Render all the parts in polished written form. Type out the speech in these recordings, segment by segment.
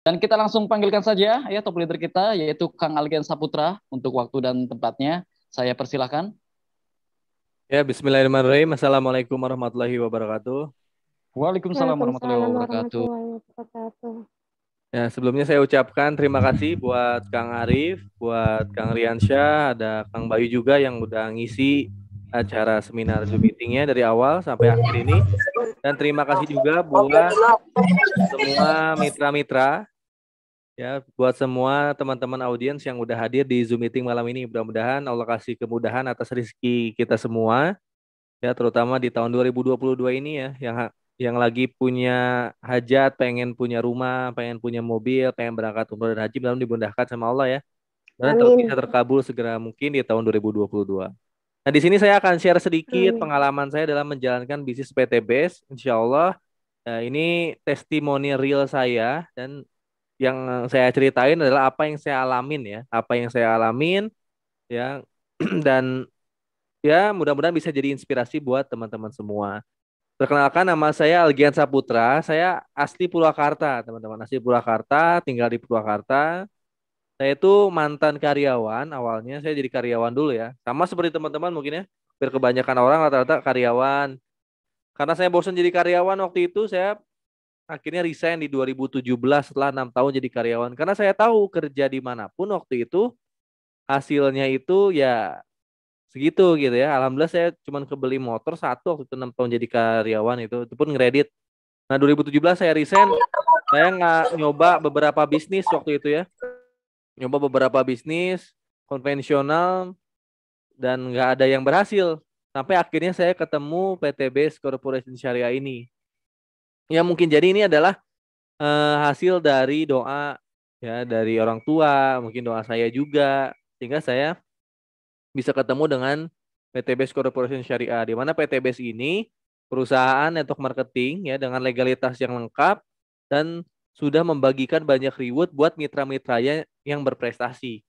Dan kita langsung panggilkan saja ya top leader kita yaitu Kang Algen Saputra untuk waktu dan tempatnya. Saya persilahkan. Ya, bismillahirrahmanirrahim. Assalamualaikum warahmatullahi wabarakatuh. Waalaikumsalam warahmatullahi Waalaikumsalam wabarakatuh. warahmatullahi wabarakatuh. Ya, sebelumnya saya ucapkan terima kasih buat Kang Arif, buat Kang Riansyah, ada Kang Bayu juga yang udah ngisi acara seminar Zoom meetingnya dari awal sampai akhir ini. Dan terima kasih juga buat semua mitra-mitra, ya, buat semua teman-teman audiens yang udah hadir di Zoom meeting malam ini. Mudah-mudahan Allah kasih kemudahan atas rezeki kita semua, ya, terutama di tahun 2022 ini ya, yang lagi punya hajat, pengen punya rumah, pengen punya mobil, pengen berangkat umroh dan haji, belum dimudahkan sama Allah ya. Dan bisa Amin. terkabul segera mungkin di tahun 2022. Nah, di sini saya akan share sedikit Amin. pengalaman saya dalam menjalankan bisnis PTBS. Insya Allah, ini testimoni real saya, dan yang saya ceritain adalah apa yang saya alamin ya, apa yang saya alamin ya, dan ya mudah-mudahan bisa jadi inspirasi buat teman-teman semua. Perkenalkan, nama saya Algian Saputra. Saya asli Purwakarta, teman-teman. Asli Purwakarta, tinggal di Purwakarta. Saya itu mantan karyawan. Awalnya saya jadi karyawan dulu ya. Sama seperti teman-teman mungkin ya. Biar kebanyakan orang rata-rata karyawan. Karena saya bosan jadi karyawan waktu itu, saya akhirnya resign di 2017 setelah 6 tahun jadi karyawan. Karena saya tahu kerja dimanapun waktu itu hasilnya itu ya segitu gitu ya. Alhamdulillah saya cuma kebeli motor satu waktu itu 6 tahun jadi karyawan, itu pun ngeredit. Nah, 2017 saya resign, saya nggak nyoba beberapa bisnis waktu itu ya. Nyoba beberapa bisnis konvensional dan nggak ada yang berhasil. Sampai akhirnya saya ketemu PTBS Corporation Syariah ini. Ya mungkin jadi ini adalah hasil dari doa ya dari orang tua, mungkin doa saya juga, sehingga saya bisa ketemu dengan PTBS Corporation Syariah, di mana PTBS ini perusahaan network marketing ya dengan legalitas yang lengkap dan sudah membagikan banyak reward buat mitra-mitranya yang berprestasi.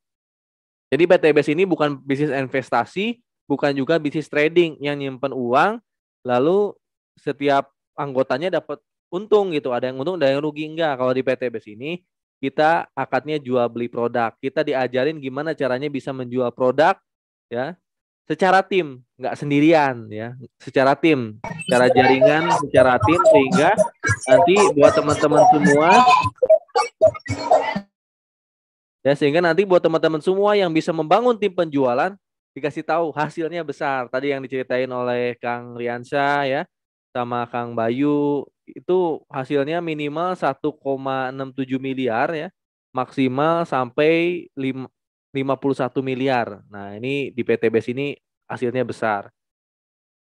Jadi PTBS ini bukan bisnis investasi, bukan juga bisnis trading yang nyimpen uang, lalu setiap anggotanya dapat untung gitu. Ada yang untung, ada yang rugi, enggak. Kalau di PTBS ini kita akadnya jual beli produk. Kita diajarin gimana caranya bisa menjual produk ya secara tim, nggak sendirian ya, secara tim, secara jaringan, secara tim, sehingga nanti buat teman-teman semua ya, sehingga nanti buat teman-teman semua yang bisa membangun tim penjualan dikasih tahu hasilnya besar. Tadi yang diceritain oleh Kang Riansyah ya sama Kang Bayu, itu hasilnya minimal 1,67 miliar ya, maksimal sampai 51 miliar. Nah, ini di PTBS ini hasilnya besar.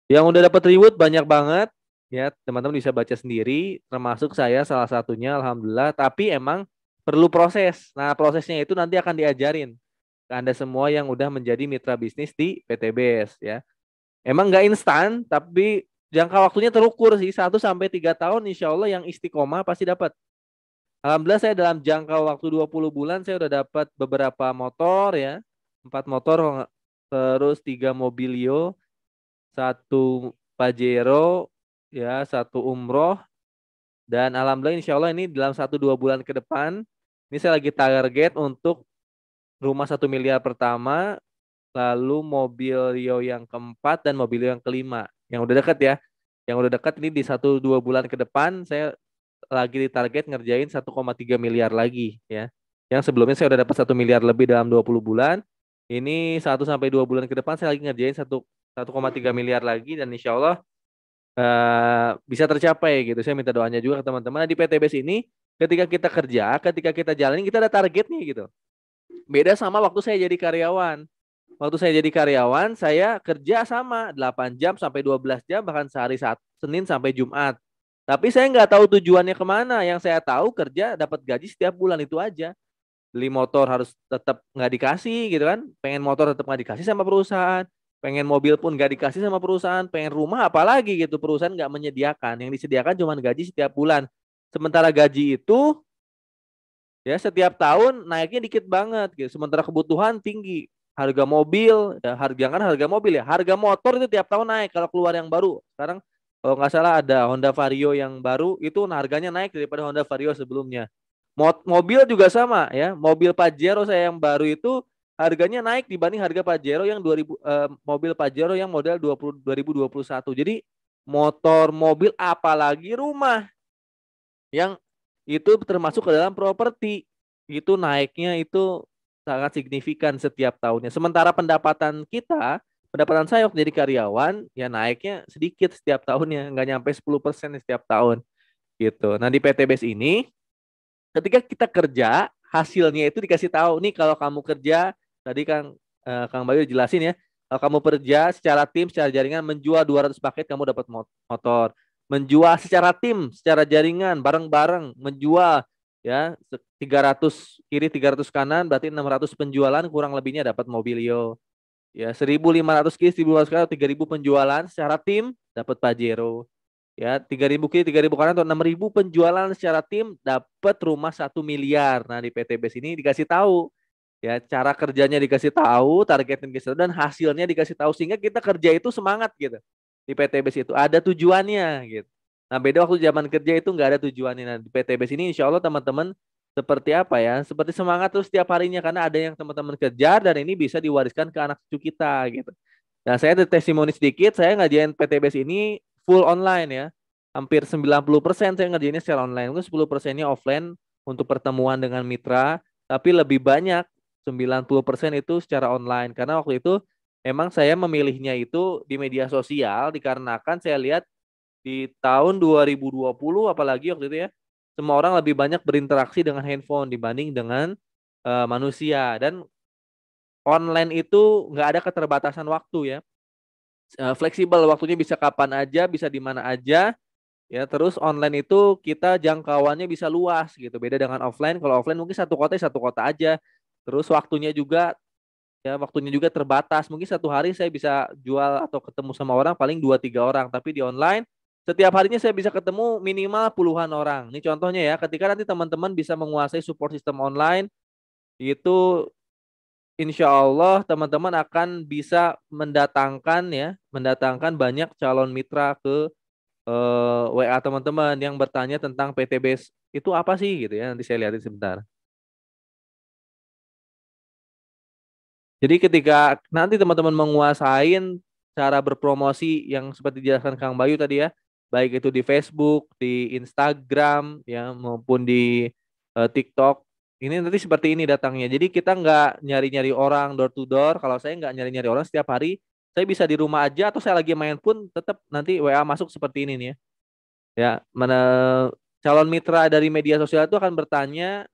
Yang udah dapat reward banyak banget ya, teman-teman bisa baca sendiri, termasuk saya salah satunya alhamdulillah, tapi emang perlu proses. Nah, prosesnya itu nanti akan diajarin ke Anda semua yang udah menjadi mitra bisnis di PTBS ya. Emang nggak instan, tapi jangka waktunya terukur sih, 1 sampai 3 tahun insya Allah yang istiqomah pasti dapat. Alhamdulillah saya dalam jangka waktu 20 bulan saya udah dapat beberapa motor ya. 4 motor, terus 3 mobilio, 1 Pajero, ya, 1 umroh. Dan alhamdulillah insya Allah ini dalam 1-2 bulan ke depan, ini saya lagi target untuk rumah 1 miliar pertama, lalu mobilio yang keempat dan mobilio yang kelima. Yang udah dekat ya. Yang udah dekat ini di 1-2 bulan ke depan saya lagi ditarget ngerjain 1,3 miliar lagi ya. Yang sebelumnya saya udah dapat 1 miliar lebih dalam 20 bulan. Ini 1 sampai 2 bulan ke depan saya lagi ngerjain 1,3 miliar lagi, dan insya Allah bisa tercapai gitu. Saya minta doanya juga ke teman-teman. Nah, di PTBS ini ketika kita kerja, ketika kita jalanin kita ada targetnya gitu. Beda sama waktu saya jadi karyawan. Waktu saya jadi karyawan, saya kerja sama 8 jam sampai 12 jam, bahkan sehari Senin sampai Jumat. Tapi saya nggak tahu tujuannya kemana. Yang saya tahu kerja dapat gaji setiap bulan itu aja. Beli motor harus tetap nggak dikasih gitu kan. Pengen motor tetap nggak dikasih sama perusahaan. Pengen mobil pun nggak dikasih sama perusahaan. Pengen rumah apalagi gitu. Perusahaan nggak menyediakan. Yang disediakan cuma gaji setiap bulan. Sementara gaji itu ya setiap tahun naiknya dikit banget gitu. Sementara kebutuhan tinggi. Harga mobil, ya jangan harga mobil ya. Harga motor itu tiap tahun naik kalau keluar yang baru. Sekarang kalau nggak salah ada Honda Vario yang baru, itu harganya naik daripada Honda Vario sebelumnya. Mobil juga sama ya. Mobil Pajero saya yang baru itu harganya naik dibanding harga Pajero yang 2000 mobil Pajero yang model 2021. Jadi motor, mobil apalagi rumah yang itu termasuk ke dalam properti itu naiknya itu sangat signifikan setiap tahunnya. Sementara pendapatan saya waktu jadi karyawan ya naiknya sedikit setiap tahunnya, nggak nyampe 10% setiap tahun gitu. Nah di PTBS ini ketika kita kerja hasilnya itu dikasih tahu nih kalau kamu kerja tadi Kang Bayu jelasin ya kalau kamu kerja secara tim secara jaringan menjual 200 paket kamu dapat motor, menjual secara tim secara jaringan bareng-bareng menjual ya 300 kiri 300 kanan berarti 600 penjualan kurang lebihnya dapat Mobilio ya 1.500 kiri 1.500 kanan 3.000 penjualan secara tim dapat Pajero ya 3.000 kiri 3.000 kanan atau 6.000 penjualan secara tim dapat rumah 1 miliar. Nah di PTBS ini dikasih tahu ya cara kerjanya dikasih tahu targetnya dikasih tahu dan hasilnya dikasih tahu sehingga kita kerja itu semangat gitu di PTBS itu ada tujuannya gitu. Nah beda waktu zaman kerja itu nggak ada tujuannya. Nah di PTBS ini insya Allah teman-teman seperti apa ya seperti semangat terus setiap harinya karena ada yang teman-teman kejar dan ini bisa diwariskan ke anak cucu kita gitu. Nah, saya ada testimoni sedikit, saya ngajain PTBS ini full online ya. Hampir 90% saya ngerjainnya secara online. Mungkin 10%-nya offline untuk pertemuan dengan mitra, tapi lebih banyak 90% itu secara online. Karena waktu itu emang saya memilihnya itu di media sosial dikarenakan saya lihat di tahun 2020 apalagi waktu itu ya, semua orang lebih banyak berinteraksi dengan handphone dibanding dengan manusia dan online itu nggak ada keterbatasan waktu ya. Fleksibel waktunya bisa kapan aja, bisa di mana aja. Ya, terus online itu kita jangkauannya bisa luas gitu. Beda dengan offline. Kalau offline mungkin satu kota aja. Terus waktunya juga terbatas. Mungkin satu hari saya bisa jual atau ketemu sama orang paling 2-3 orang. Tapi di online setiap harinya saya bisa ketemu minimal puluhan orang. Ini contohnya ya, ketika nanti teman-teman bisa menguasai support system online, itu insya Allah teman-teman akan bisa mendatangkan banyak calon mitra ke WA teman-teman yang bertanya tentang PTBS itu apa sih gitu ya. Nanti saya lihatin sebentar. Jadi ketika nanti teman-teman menguasain cara berpromosi yang seperti dijelaskan Kang Bayu tadi ya, baik itu di Facebook, di Instagram ya maupun di TikTok. Ini nanti seperti ini datangnya. Jadi kita nggak nyari-nyari orang door to door. Kalau saya nggak nyari-nyari orang setiap hari, saya bisa di rumah aja atau saya lagi main pun tetap nanti WA masuk seperti ini nih ya. Ya, mana calon mitra dari media sosial itu akan bertanya,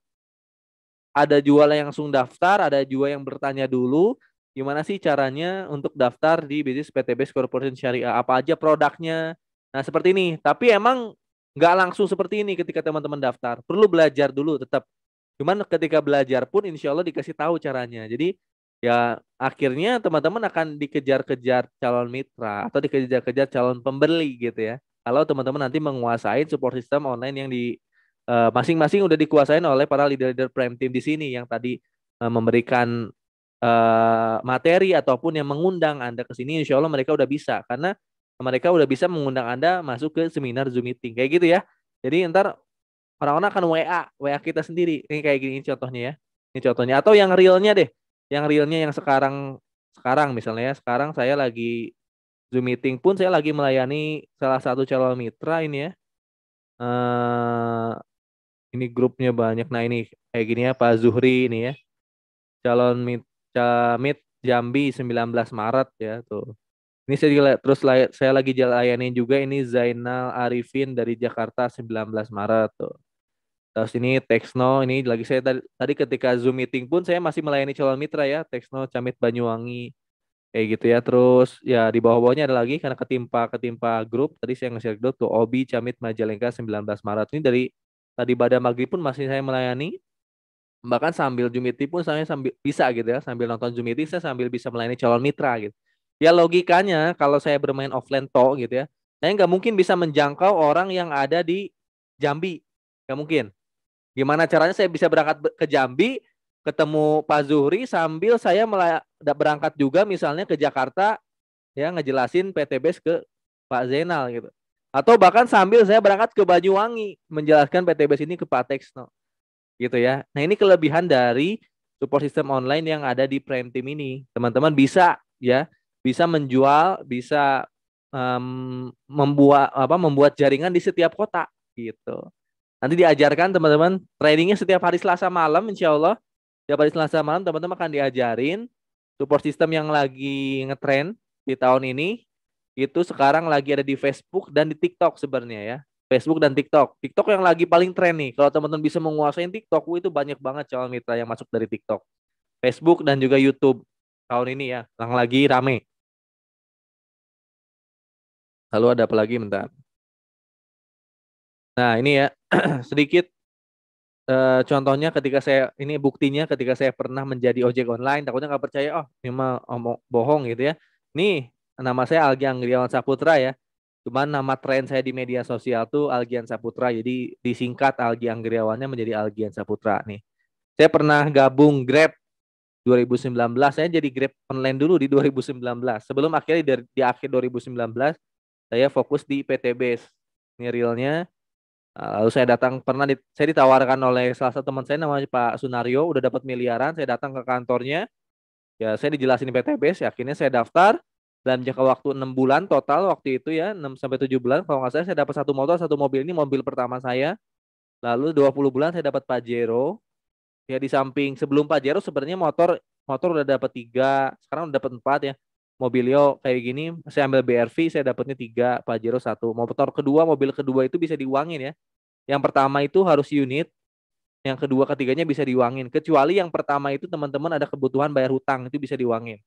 ada jual yang langsung daftar, ada juga yang bertanya dulu, gimana sih caranya untuk daftar di bisnis PTBS Corporation Syariah, apa aja produknya. Nah, seperti ini. Tapi emang nggak langsung seperti ini ketika teman-teman daftar. Perlu belajar dulu tetap. Cuman ketika belajar pun insya Allah dikasih tahu caranya. Jadi ya akhirnya teman-teman akan dikejar-kejar calon mitra atau dikejar-kejar calon pembeli gitu ya. Kalau teman-teman nanti menguasai support system online yang di masing-masing udah dikuasain oleh para leader-leader prime team di sini yang tadi memberikan materi ataupun yang mengundang Anda ke sini, insya Allah mereka udah bisa karena mereka udah bisa mengundang Anda masuk ke seminar Zoom meeting kayak gitu ya. Jadi ntar orang-orang akan WA kita sendiri. Ini kayak gini contohnya ya. Ini contohnya atau yang realnya deh. Yang realnya yang sekarang misalnya ya, sekarang saya lagi Zoom meeting pun saya lagi melayani salah satu calon mitra ini ya. Ini grupnya banyak. Nah ini kayak gini ya Pak Zuhri ini ya. Calon Camit Jambi 19 Maret ya tuh. Ini saya lagi layani juga ini Zainal Arifin dari Jakarta 19 Maret tuh. Terus ini Texno ini lagi saya tadi ketika Zoom meeting pun saya masih melayani calon mitra ya Texno Camit Banyuwangi kayak gitu ya. Terus ya di bawah-bawahnya ada lagi karena ketimpa grup tadi saya nge-share grup tuh Obi Camit Majalengka 19 Maret ini dari tadi pada maghrib pun masih saya melayani bahkan sambil Zoom meeting pun saya sambil bisa gitu ya sambil nonton Zoom meeting saya sambil bisa melayani calon mitra gitu ya logikanya kalau saya bermain offline gitu ya saya nggak mungkin bisa menjangkau orang yang ada di Jambi nggak mungkin gimana caranya saya bisa berangkat ke Jambi ketemu Pak Zuhri sambil saya berangkat juga misalnya ke Jakarta ya ngejelasin PTBS ke Pak Zainal gitu atau bahkan sambil saya berangkat ke Banyuwangi menjelaskan PTBS ini ke Pak Texno gitu ya. Nah, ini kelebihan dari support system online yang ada di Prime Team ini. Teman-teman bisa ya, bisa menjual, bisa membuat jaringan di setiap kota gitu. Nanti diajarkan teman-teman, trainingnya setiap hari Selasa malam, insya Allah. Setiap hari Selasa malam teman-teman akan diajarin support system yang lagi ngetrend di tahun ini. Itu sekarang lagi ada di Facebook dan di TikTok sebenarnya ya. Facebook dan TikTok. TikTok yang lagi paling tren nih. Kalau teman-teman bisa menguasai TikTok, itu banyak banget calon mitra yang masuk dari TikTok. Facebook dan juga YouTube tahun ini ya, yang lagi rame. Lalu ada apa lagi bentar. Nah, ini ya sedikit contohnya ketika saya, ini buktinya ketika saya pernah menjadi ojek online, takutnya nggak percaya, oh ini mah bohong gitu ya. Nih, nama saya Algi Anggriawan Saputra ya. Cuman nama tren saya di media sosial tuh Algian Saputra, jadi disingkat Algi Anggriawannya menjadi Algian Saputra nih. Saya pernah gabung Grab 2019, saya jadi Grab online dulu di 2019. Sebelum akhirnya di akhir 2019, saya fokus di PTBS. Ini realnya. Lalu saya datang, saya ditawarkan oleh salah satu teman saya namanya Pak Sunario, udah dapat miliaran, saya datang ke kantornya, ya saya dijelasin PTBS, ya, akhirnya saya daftar, dalam jangka waktu 6 bulan total waktu itu ya, 6 sampai 7 bulan, kalau nggak salah saya dapat satu motor, satu mobil, ini mobil pertama saya, lalu 20 bulan saya dapat Pajero, ya di samping sebelum Pajero sebenarnya motor udah dapat 3, sekarang udah dapat 4 ya, Mobilio kayak gini, saya ambil BRV, saya dapatnya 3, Pajero 1, mobil kedua itu bisa diuangin ya. Yang pertama itu harus unit, yang kedua ketiganya bisa diuangin. Kecuali yang pertama itu teman-teman ada kebutuhan bayar hutang, itu bisa diuangin.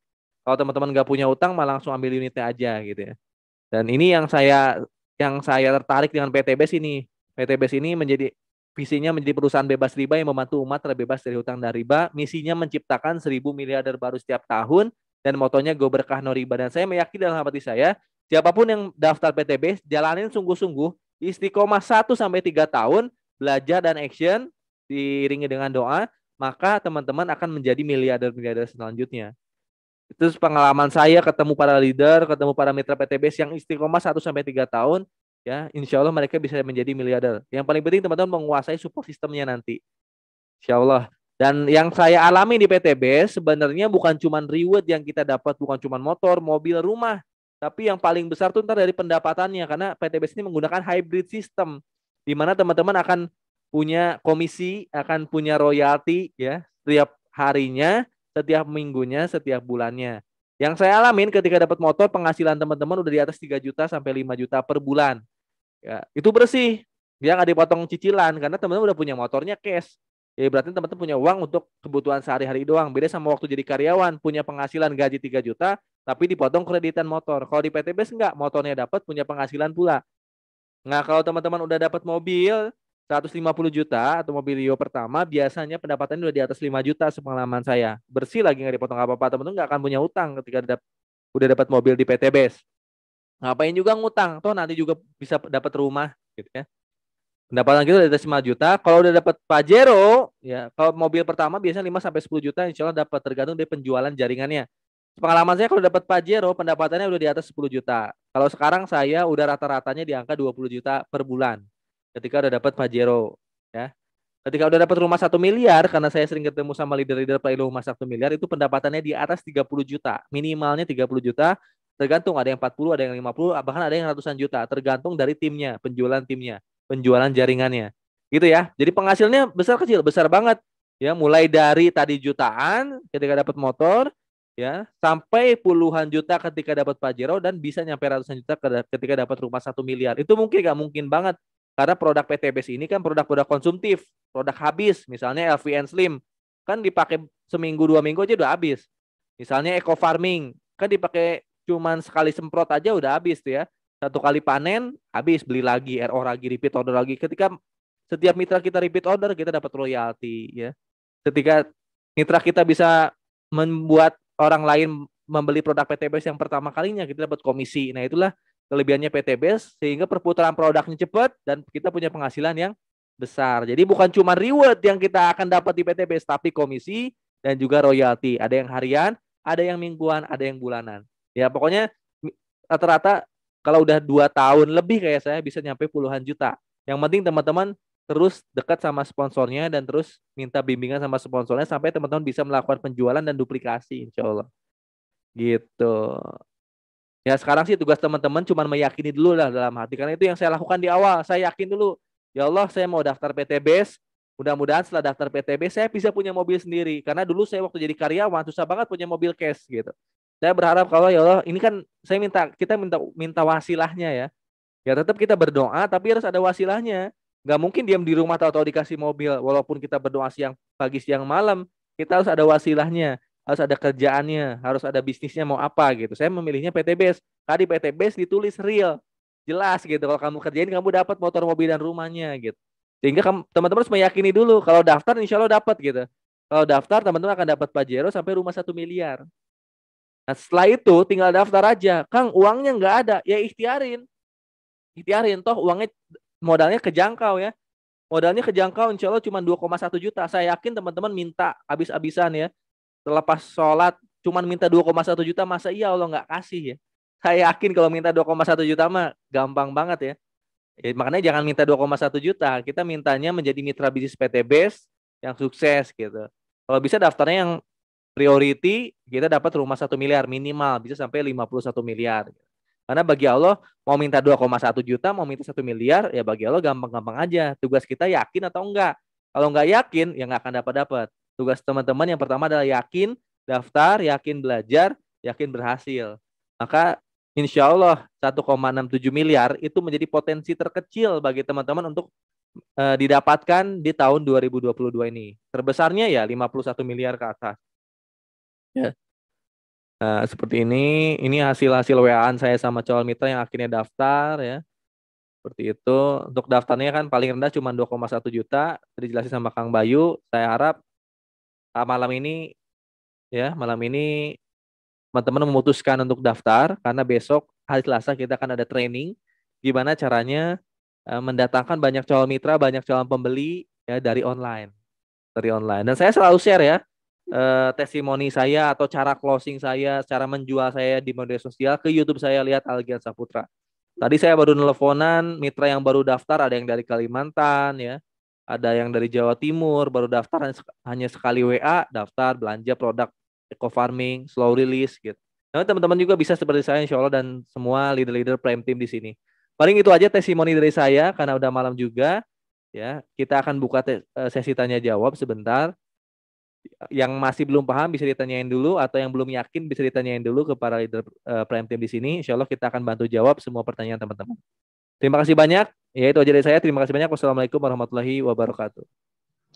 Kalau teman-teman nggak punya hutang, malah langsung ambil unitnya aja gitu ya. Dan ini yang saya tertarik dengan PTBS ini. PTBS ini visinya menjadi perusahaan bebas riba yang membantu umat terbebas dari hutang dan riba. Misinya menciptakan 1.000 miliarder baru setiap tahun dan motonya go berkah no riba. Dan saya meyakini dalam hati saya, siapapun yang daftar PTBS, jalanin sungguh-sungguh, istiqomah 1 sampai 3 tahun, belajar dan action, diiringi dengan doa, maka teman-teman akan menjadi miliarder-miliarder selanjutnya. Itu pengalaman saya ketemu para leader, ketemu para mitra PTBS yang istiqomah 1 sampai 3 tahun, ya, insya Allah mereka bisa menjadi miliarder. Yang paling penting teman-teman menguasai support sistemnya nanti, insya Allah. Dan yang saya alami di PTBS sebenarnya bukan cuma reward yang kita dapat, bukan cuma motor, mobil, rumah, tapi yang paling besar tuh ntar dari pendapatannya, karena PTBS ini menggunakan hybrid system, di mana teman-teman akan punya komisi, akan punya royalti ya setiap harinya, setiap minggunya, setiap bulannya. Yang saya alamin ketika dapat motor, penghasilan teman-teman udah di atas 3 juta sampai 5 juta per bulan. Ya, itu bersih. Dia nggak dipotong cicilan karena teman-teman udah punya motornya cash. Ya berarti teman-teman punya uang untuk kebutuhan sehari-hari doang. Beda sama waktu jadi karyawan, punya penghasilan gaji 3 juta, tapi dipotong kreditan motor. Kalau di PTBS enggak, motornya dapat, punya penghasilan pula. Nah, kalau teman-teman udah dapat mobil 150 juta atau mobil Rio pertama, biasanya pendapatannya udah di atas 5 juta sepengalaman saya. Bersih lagi, nggak dipotong apa-apa. Teman-teman nggak akan punya utang ketika udah dapat mobil di PTBS. Ngapain juga ngutang, toh nanti juga bisa dapat rumah gitu ya. Pendapatan kita udah di atas 5 juta. Kalau udah dapat Pajero, ya kalau mobil pertama biasanya 5 sampai 10 juta, insya Allah dapat, tergantung dari penjualan jaringannya. Pengalaman saya kalau dapat Pajero, pendapatannya udah di atas 10 juta. Kalau sekarang saya udah rata-ratanya di angka 20 juta per bulan ketika udah dapat Pajero ya. Ketika udah dapat rumah 1 miliar, karena saya sering ketemu sama leader-leader Play rumah 1 miliar, itu pendapatannya di atas 30 juta. Minimalnya 30 juta, tergantung ada yang 40, ada yang 50, bahkan ada yang ratusan juta, tergantung dari timnya, penjualan jaringannya. Gitu ya. Jadi penghasilnya besar kecil, besar banget. Ya, mulai dari tadi jutaan ketika dapat motor, ya, sampai puluhan juta ketika dapat Pajero, dan bisa nyampe ratusan juta ketika dapat rumah 1 miliar. Itu mungkin nggak mungkin banget. Karena produk PTBS ini kan produk-produk konsumtif, produk habis. Misalnya LVN Slim, kan dipakai seminggu 2 minggu aja udah habis. Misalnya Eco Farming, kan dipakai cuman sekali semprot aja udah habis tuh ya. 1 kali panen, habis, beli lagi, RO lagi, repeat order lagi. Ketika setiap mitra kita repeat order, kita dapat royalti ya. Ketika mitra kita bisa membuat orang lain membeli produk PTBS yang pertama kalinya, kita dapat komisi. Nah, itulah kelebihannya PTBS, sehingga perputaran produknya cepat dan kita punya penghasilan yang besar. Jadi bukan cuma reward yang kita akan dapat di PTBS, tapi komisi dan juga royalti. Ada yang harian, ada yang mingguan, ada yang bulanan. Ya pokoknya rata-rata kalau udah 2 tahun lebih kayak saya bisa nyampe puluhan juta. Yang penting teman-teman terus dekat sama sponsornya dan terus minta bimbingan sama sponsornya sampai teman-teman bisa melakukan penjualan dan duplikasi, insya Allah. Gitu. Ya sekarang sih tugas teman-teman cuma meyakini dulu lah dalam hati. Karena itu yang saya lakukan di awal. Saya yakin dulu, ya Allah saya mau daftar PTBS. Mudah-mudahan setelah daftar PTBS saya bisa punya mobil sendiri. Karena dulu saya waktu jadi karyawan susah banget punya mobil cash gitu. Saya berharap kalau ya Allah ini kan kita minta wasilahnya ya. Ya tetap kita berdoa tapi harus ada wasilahnya. Nggak mungkin diam di rumah tahu-tahu dikasih mobil. Walaupun kita berdoa siang, pagi, siang, malam. Kita harus ada wasilahnya. Harus ada kerjaannya. Harus ada bisnisnya mau apa gitu. Saya memilihnya PTBS. Tadi PTBS ditulis real. Jelas gitu. Kalau kamu kerjain kamu dapat motor, mobil, dan rumahnya gitu. Sehingga teman-teman harus meyakini dulu. Kalau daftar insya Allah dapat gitu. Kalau daftar teman-teman akan dapat Pajero sampai rumah 1 miliar. Nah setelah itu tinggal daftar aja. Kang uangnya nggak ada. Ya ikhtiarin. Ikhtiarin toh uangnya modalnya kejangkau ya. Modalnya kejangkau insya Allah cuma 2,1 juta. Saya yakin teman-teman minta habis-habisan ya. Selepas sholat cuma minta 2,1 juta, masa iya Allah nggak kasih ya. Saya yakin kalau minta 2,1 juta mah gampang banget ya. Makanya jangan minta 2,1 juta. Kita mintanya menjadi mitra bisnis PTBS yang sukses gitu. Kalau bisa daftarnya yang priority, kita dapat rumah 1 miliar minimal. Bisa sampai 51 miliar. Karena bagi Allah mau minta 2,1 juta, mau minta 1 miliar, ya bagi Allah gampang-gampang aja. Tugas kita yakin atau enggak. Kalau enggak yakin, ya enggak akan dapat. Tugas teman-teman yang pertama adalah yakin, daftar, yakin belajar, yakin berhasil. Maka insya Allah 1,67 miliar itu menjadi potensi terkecil bagi teman-teman untuk didapatkan di tahun 2022 ini. Terbesarnya ya 51 miliar ke atas. Ya. Nah, seperti ini hasil-hasil WA-an saya sama calon mitra yang akhirnya daftar ya. Seperti itu. Untuk daftarnya kan paling rendah cuma 2,1 juta. Tadi jelasin sama Kang Bayu. Saya harap malam ini teman-teman memutuskan untuk daftar karena besok hari Selasa kita akan ada training gimana caranya mendatangkan banyak calon mitra, banyak calon pembeli ya dari online. Dan saya selalu share ya testimoni saya atau cara closing saya, cara menjual saya di media sosial ke YouTube saya, lihat Algian Saputra. Tadi saya baru nelponan mitra yang baru daftar, ada yang dari Kalimantan ya, ada yang dari Jawa Timur baru daftar hanya sekali WA daftar belanja produk eco farming, slow release gitu. Nah, teman-teman juga bisa seperti saya insya Allah dan semua leader-leader prime team di sini. Paling itu aja testimoni dari saya karena udah malam juga ya. Kita akan buka sesi tanya jawab sebentar. Yang masih belum paham bisa ditanyain dulu atau yang belum yakin bisa ditanyain dulu ke para leader prime team di sini. Insya Allah kita akan bantu jawab semua pertanyaan teman-teman. Terima kasih banyak. Ya itu aja dari saya. Terima kasih banyak. Wassalamualaikum warahmatullahi wabarakatuh.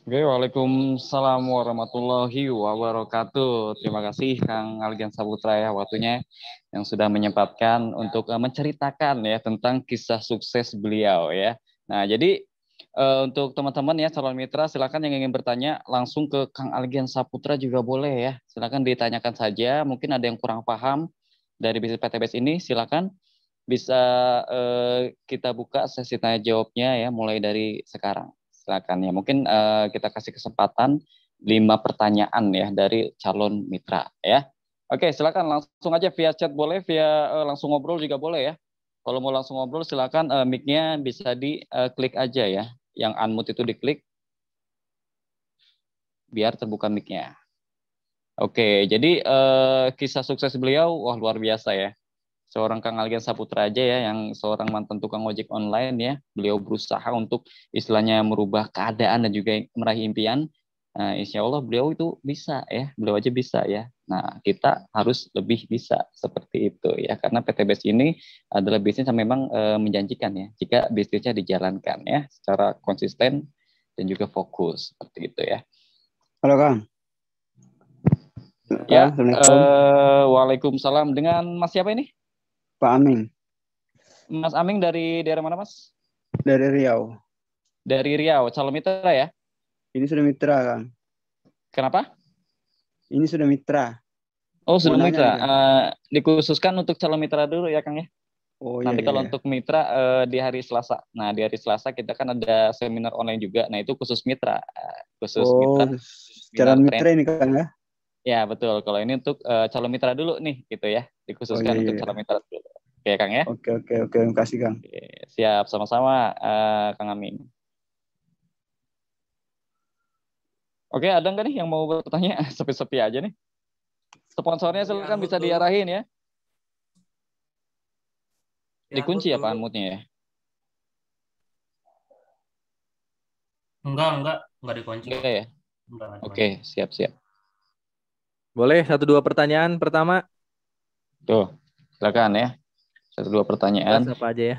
Oke, waalaikumsalam warahmatullahi wabarakatuh. Terima kasih Kang Algian Saputra ya waktunya yang sudah menyempatkan untuk menceritakan ya tentang kisah sukses beliau ya. Nah, jadi untuk teman-teman ya calon mitra silakan yang ingin bertanya langsung ke Kang Algian Saputra juga boleh ya. Silakan ditanyakan saja. Mungkin ada yang kurang paham dari bisnis PTBS ini, silakan bisa kita buka sesi tanya jawabnya ya mulai dari sekarang. Silakan ya. Mungkin kita kasih kesempatan 5 pertanyaan ya dari calon mitra ya. Oke, silakan langsung aja via chat boleh, via langsung ngobrol juga boleh ya. Kalau mau langsung ngobrol silakan mic-nya bisa diklik aja ya. Yang unmute itu diklik biar terbuka mic-nya. Oke, jadi kisah sukses beliau wah luar biasa ya. Seorang Kang Algian Saputra aja ya, yang seorang mantan tukang ojek online ya, beliau berusaha untuk istilahnya merubah keadaan dan juga meraih impian. Nah, insya Allah beliau itu bisa ya, beliau aja bisa ya. Nah, kita harus lebih bisa seperti itu ya, karena PTBS ini adalah bisnis yang memang menjanjikan ya, jika bisnisnya dijalankan ya, secara konsisten dan juga fokus seperti itu ya. Halo Kang. Ya, waalaikumsalam. Dengan Mas siapa ini? Pak Aming. Mas Aming dari daerah mana, Mas? Dari Riau. Dari Riau, calon mitra ya? Ini sudah mitra, Kang. Kenapa? Ini sudah mitra. Oh, sudah mitra. Dikhususkan untuk calon mitra dulu ya, Kang ya? Oh, nanti iya, kalau iya. untuk mitra di hari Selasa. Nah, di hari Selasa kita kan ada seminar online juga. Nah, itu khusus mitra. Mitra. Calon mitra ini, Kang ya? Ya, betul. Kalau ini untuk calon mitra dulu nih, gitu ya. Dikhususkan untuk calon mitra dulu. Oke, Kang ya? Oke. Terima kasih, Kang. Oke, siap, sama-sama, Kang Amin. Oke, ada nggak nih yang mau bertanya? Sepi-sepi aja nih. Sponsornya silakan bisa diarahin ya. Dikunci ya Pak Anmutnya ya? Enggak dikunci. Enggak ya? Enggak Oke, siap-siap. Boleh 1-2 pertanyaan pertama? Tuh, silakan ya. 1-2 pertanyaan. Bahas apa aja ya?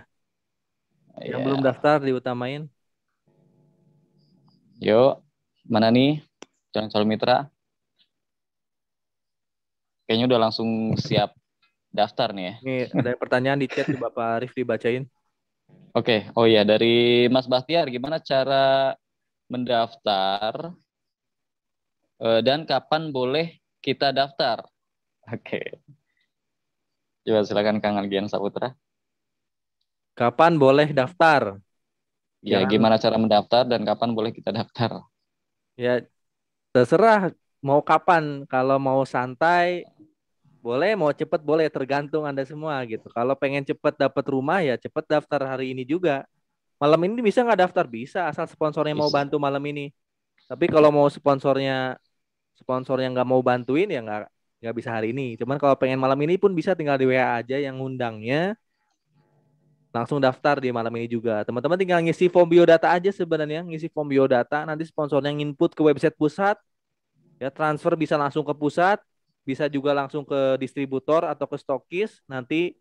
Yang Ya. belum daftar diutamain. Yuk, mana nih calon mitra? Kayaknya udah langsung siap daftar nih ya. Ini ada pertanyaan di chat, coba Pak Arif dibacain. Oke, oh iya, dari Mas Bahtiar, gimana cara mendaftar dan kapan boleh kita daftar? Oke. Coba silakan Kang Algian Saputra. Kapan boleh daftar? Ya, gimana cara mendaftar dan kapan boleh kita daftar? Ya, terserah mau kapan. Kalau mau santai, boleh. Mau cepet, boleh. Tergantung Anda semua gitu. Kalau pengen cepet dapat rumah, ya cepet daftar hari ini juga. Malam ini bisa nggak daftar? Bisa, asal sponsornya mau Bisa. bantu malam ini. Tapi kalau mau sponsornya nggak mau bantuin, ya nggak bisa hari ini. Cuman kalau pengen malam ini pun bisa, tinggal di WA aja yang ngundangnya. Langsung daftar di malam ini juga. Teman-teman tinggal ngisi form biodata aja sebenarnya, ngisi form biodata, nanti sponsornya input ke website pusat, ya transfer bisa langsung ke pusat, bisa juga langsung ke distributor atau ke stokis, nanti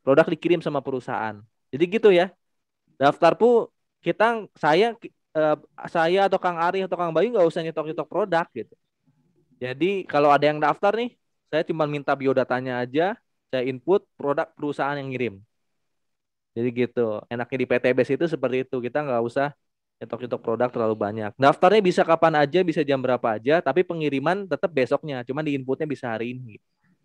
produk dikirim sama perusahaan. Jadi gitu ya. Daftar pun saya atau Kang Ari atau Kang Bayu nggak usah nyetok-nyetok produk gitu. Jadi kalau ada yang daftar nih, saya cuma minta biodatanya aja, saya input, produk perusahaan yang ngirim. Jadi gitu. Enaknya di PTBS itu seperti itu. Kita nggak usah nyetok-nyetok produk terlalu banyak. Daftarnya bisa kapan aja, bisa jam berapa aja, tapi pengiriman tetap besoknya. Cuma di inputnya bisa hari ini.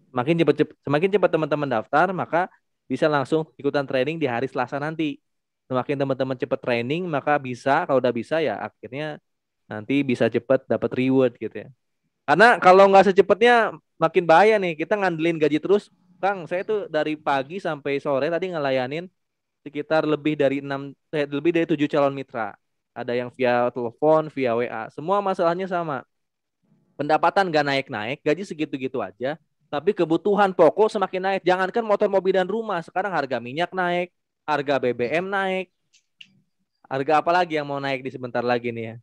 Semakin cepat teman-teman daftar, maka bisa langsung ikutan training di hari Selasa nanti. Semakin teman-teman cepat training, maka bisa, kalau udah bisa ya akhirnya nanti bisa cepat dapat reward gitu ya. Karena kalau nggak secepatnya makin bahaya nih. Kita ngandelin gaji terus. Kang, saya tuh dari pagi sampai sore tadi ngelayanin sekitar lebih dari 7 calon mitra. Ada yang via telepon, via WA. Semua masalahnya sama. Pendapatan nggak naik-naik, gaji segitu-gitu aja. Tapi kebutuhan pokok semakin naik. Jangankan motor, mobil, dan rumah. Sekarang harga minyak naik, harga BBM naik. Harga apa lagi yang mau naik di sebentar lagi nih ya.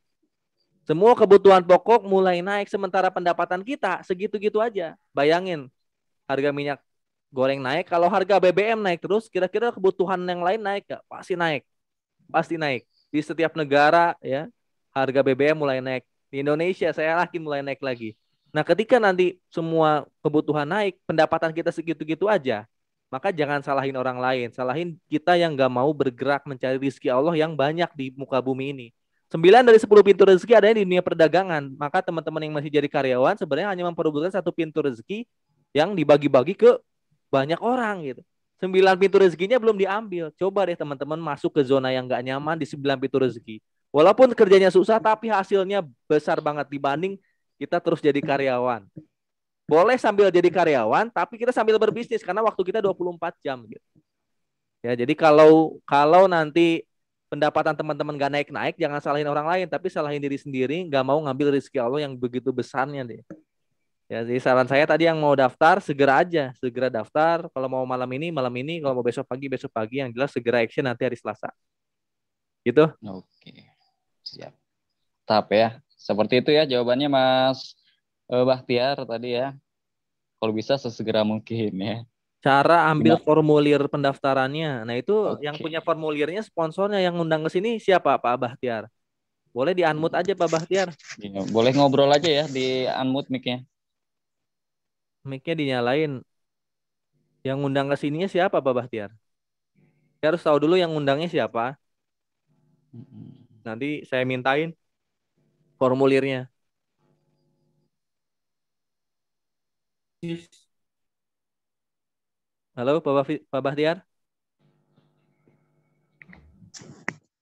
Semua kebutuhan pokok mulai naik, sementara pendapatan kita segitu-gitu aja. Bayangin, harga minyak goreng naik, kalau harga BBM naik terus, kira-kira kebutuhan yang lain naik gak? Pasti naik. Pasti naik. Di setiap negara ya, harga BBM mulai naik. Di Indonesia saya yakin mulai naik lagi. Nah, ketika nanti semua kebutuhan naik, pendapatan kita segitu-gitu aja, maka jangan salahin orang lain. Salahin kita yang gak mau bergerak mencari rezeki Allah yang banyak di muka bumi ini. 9 dari 10 pintu rezeki adanya di dunia perdagangan. Maka teman-teman yang masih jadi karyawan sebenarnya hanya memperebutkan satu pintu rezeki yang dibagi-bagi ke banyak orang gitu. 9 pintu rezekinya belum diambil. Coba deh teman-teman masuk ke zona yang gak nyaman di 9 pintu rezeki. Walaupun kerjanya susah, tapi hasilnya besar banget dibanding kita terus jadi karyawan. Boleh sambil jadi karyawan, tapi kita sambil berbisnis karena waktu kita 24 jam gitu. Ya, jadi kalau nanti pendapatan teman-teman gak naik-naik, jangan salahin orang lain, tapi salahin diri sendiri, gak mau ngambil rezeki Allah yang begitu besarnya deh. Ya, jadi saran saya tadi yang mau daftar, segera aja. Segera daftar. Kalau mau malam ini. Kalau mau besok pagi. Yang jelas segera action nanti hari Selasa. Gitu. Oke, siap. Tahap ya. Seperti itu ya jawabannya Mas Bahtiar tadi ya. Kalau bisa sesegera mungkin ya. Cara ambil formulir pendaftarannya. Nah itu Oke. yang punya formulirnya sponsornya yang ngundang ke sini siapa? Pak Bahtiar. Boleh di-unmute aja Pak Bahtiar. Ya, boleh ngobrol aja ya di unmute mic-nya. Mic-nya dinyalain. Yang ngundang ke sininya siapa Pak Bahtiar? Saya harus tahu dulu yang ngundangnya siapa. Nanti saya mintain formulirnya. Halo Pak Bahtiar.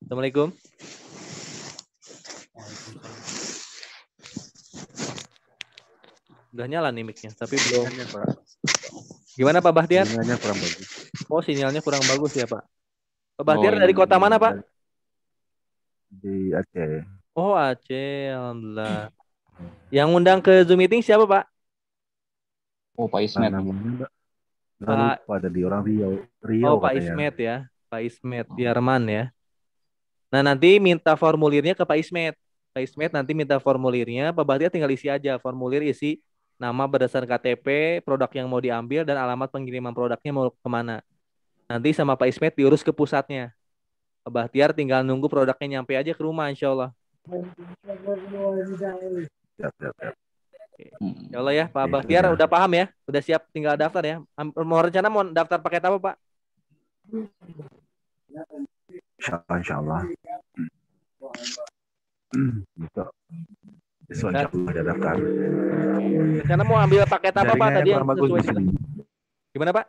Assalamualaikum. Udah nyala nih mic-nya, tapi belum. Gimana Pak Bahtiar? Sinyalnya kurang bagus. Oh, sinyalnya kurang bagus ya Pak. Pak Bahtiar dari kota mana Pak? Di Aceh. Oh Aceh, alhamdulillah. Yang undang ke Zoom meeting siapa, Pak? Oh, Pak Ismet. Namanya nggak Pak, lupa, ada di orang Riau. Riau oh Pak katanya. Ismet ya. Pak Ismet Yarman ya. Nah, nanti minta formulirnya ke Pak Ismet. Pak Ismet nanti minta formulirnya, Pak Bahtiar tinggal isi aja. Formulir isi nama berdasarkan KTP, produk yang mau diambil, dan alamat pengiriman produknya mau kemana. Nanti sama Pak Ismet diurus ke pusatnya. Pak Bahtiar tinggal nunggu produknya nyampe aja ke rumah, insya Allah. Siap, siap, siap. Ya Allah ya, Pak Oke, Bahtiar sudah. udah paham ya? Udah siap tinggal daftar ya? Mau rencana mau daftar pakai apa, Pak? Insya Allah. Besok. Besok insya Allah ada daftar. Rencana mau ambil paket apa, Pak? Tadi yang kurang bagus sesuai di sini. Gimana, Pak?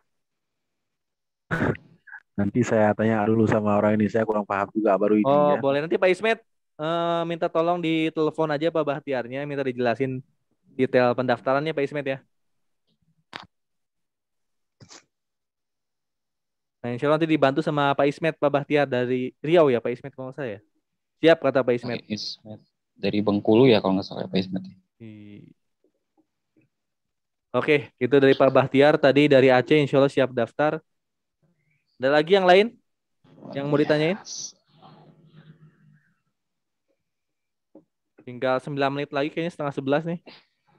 Nanti saya tanya dulu sama orang ini, saya kurang paham juga baru ini Oh, ya. boleh. Nanti Pak Ismet minta tolong ditelepon aja Pak Bahtiarnya, minta dijelasin detail pendaftarannya Pak Ismet ya. Nah, insya Allah nanti dibantu sama Pak Ismet, Pak Bahtiar dari Riau ya, Pak Ismet kalau saya. Siap kata Pak Ismet. Pak Ismet. Dari Bengkulu ya kalau nggak salah Pak Ismet. Oke, itu dari Pak Bahtiar. Tadi dari Aceh insya Allah siap daftar. Ada lagi yang lain yang mau ditanyain? Tinggal 9 menit lagi, kayaknya setengah 11 nih.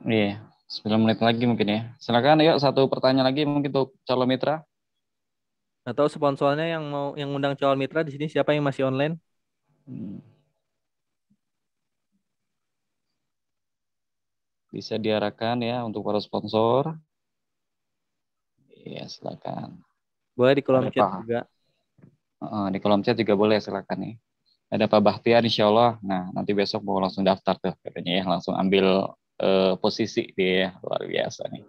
Iya, 9 menit lagi mungkin ya. Silakan yuk satu pertanyaan lagi mungkin untuk calon mitra. Atau sponsornya yang mau yang undang calon mitra di sini siapa yang masih online? Bisa diarahkan ya untuk para sponsor. Iya, silakan. Boleh di kolom chat juga. Di kolom chat juga boleh, silakan nih. Ada Pak Bahtiar insya Allah. Nah, nanti besok mau langsung daftar tuh katanya ya, langsung ambil posisi dia, luar biasa nih.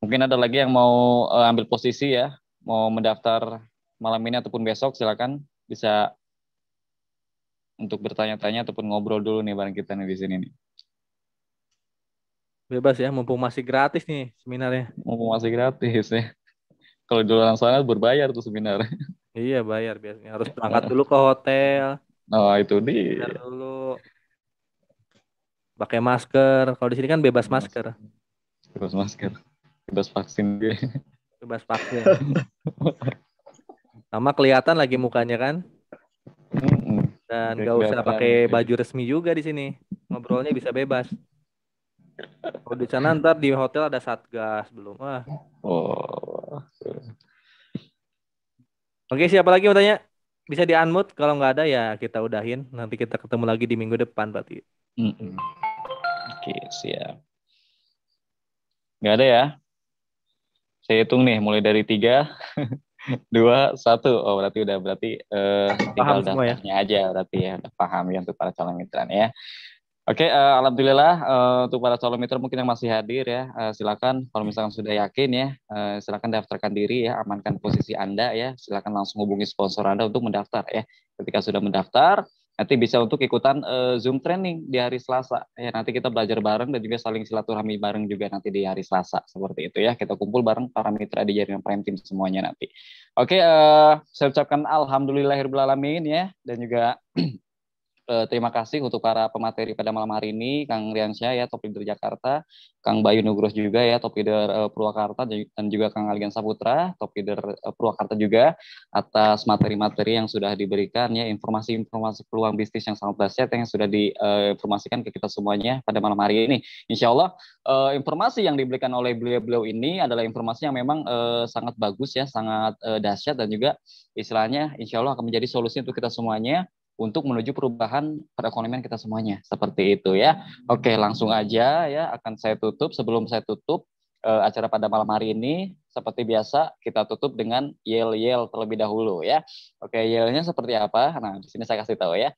Mungkin ada lagi yang mau ambil posisi ya, mau mendaftar malam ini ataupun besok, silakan bisa untuk bertanya-tanya ataupun ngobrol dulu nih bareng kita nih di sini nih. Bebas ya, mumpung masih gratis nih seminarnya. Mumpung masih gratis ya. Kalau di luar sana berbayar tuh seminar. Iya, bayar biasanya. Harus berangkat dulu ke hotel. Oh, itu dia. Bayar dulu. Pakai masker. Kalau di sini kan bebas masker. Bebas masker. Bebas vaksin dia. Bebas vaksin. Sama kelihatan lagi mukanya kan. Dan gak usah pakai baju resmi juga di sini. Ngobrolnya bisa bebas. Kalau di sana ntar di hotel ada satgas belum. Wah. Oh. Oke, siapa lagi mau tanya? Bisa di-unmute. Kalau nggak ada ya kita udahin. Nanti kita ketemu lagi di minggu depan berarti. Oke, siap. Nggak ada ya? Saya hitung nih, mulai dari 3, 2, 1. Oh, berarti tinggal daftarnya aja berarti ya. Udah paham ya untuk para calon mitra ya. Oke, alhamdulillah untuk para calon mitra mungkin yang masih hadir ya, silakan kalau misalkan sudah yakin ya, silakan daftarkan diri ya, amankan posisi Anda ya, silakan langsung hubungi sponsor Anda untuk mendaftar ya. Ketika sudah mendaftar, nanti bisa untuk ikutan Zoom training di hari Selasa ya, nanti kita belajar bareng dan juga saling silaturahmi bareng juga nanti di hari Selasa seperti itu ya, kita kumpul bareng para mitra di jaringan Prime Team semuanya nanti. Oke, saya ucapkan alhamdulillahirobbilalamin ya, dan juga terima kasih untuk para pemateri pada malam hari ini, Kang Riansyah ya, top leader Jakarta, Kang Bayu Nugroho juga ya, top leader Purwakarta, dan juga Kang Algan Saputra, top leader Purwakarta juga, atas materi-materi yang sudah diberikan ya, informasi-informasi peluang bisnis yang sangat dahsyat yang sudah diinformasikan ke kita semuanya pada malam hari ini. Insya Allah informasi yang diberikan oleh beliau-beliau ini adalah informasi yang memang sangat bagus ya, sangat dahsyat, dan juga istilahnya insya Allah akan menjadi solusi untuk kita semuanya untuk menuju perubahan perekonomian kita semuanya, seperti itu ya. Oke, langsung aja ya, akan saya tutup. Sebelum saya tutup acara pada malam hari ini, seperti biasa kita tutup dengan yel-yel terlebih dahulu ya. Oke, yelnya seperti apa? Nah, di sini saya kasih tahu ya.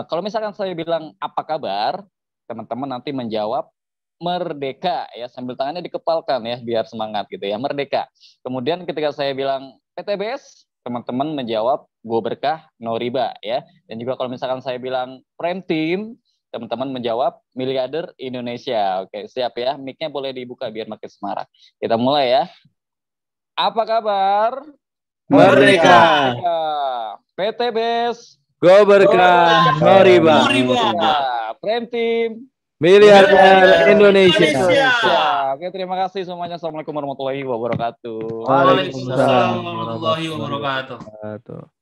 Kalau misalkan saya bilang apa kabar, teman-teman nanti menjawab merdeka ya, sambil tangannya dikepalkan ya biar semangat gitu ya, merdeka. Kemudian ketika saya bilang PTBS, teman-teman menjawab gue berkah no riba ya. Dan juga kalau misalkan saya bilang Prime Team, teman-teman menjawab miliarder Indonesia. Oke, siap ya. Mic-nya boleh dibuka biar makin semarak. Kita mulai ya. Apa kabar? Merdeka. PTBS Go berkah, no riba. Prime Team Miliarder Indonesia. Oke, terima kasih semuanya. Assalamualaikum warahmatullahi wabarakatuh. Waalaikumsalam warahmatullahi wabarakatuh.